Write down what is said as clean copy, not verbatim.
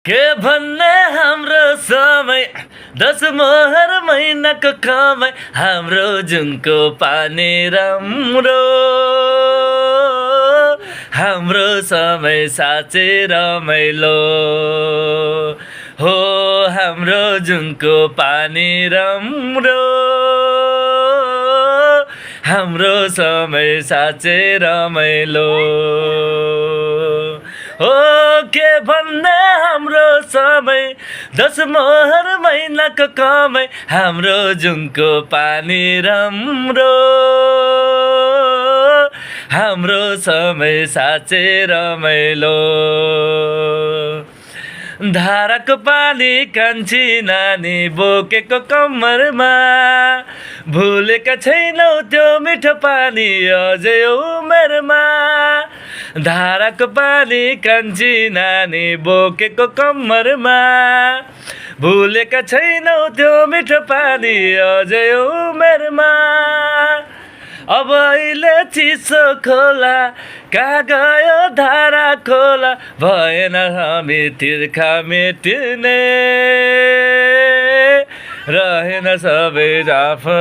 के भन्ने हाम्रो समय 10 मोहर महिनाको कमाइ हाम्रो जुनको पानी राम्रो हाम्रो समय साँच्चै रमाइलो हो हाम्रो जुनको पानी राम्रो हाम्रो समय साँच्चै रमाइलो हो के भन्ने हाम्रो समय 10 मोहर महिनाको कमाइ हाम्रो जुनको पानी राम्रो हाम्रो समय साँच्चै रमाइलो धाराको पानी कान्छी नानी बोकेको कम्मरमा भुलेका छैनौ त्यो मिठो पानी अझै उमेरमा धाराको पानी कान्छी नानी बोकेको कम्मरमा भुलेका छैनौ त्यो मिठो पानी अझै उमेरमा अब अहिले चिसो खोला कहाँ गयो धारा खोला भएन हामी तिर्खा मेटिने रहेन सबै आफू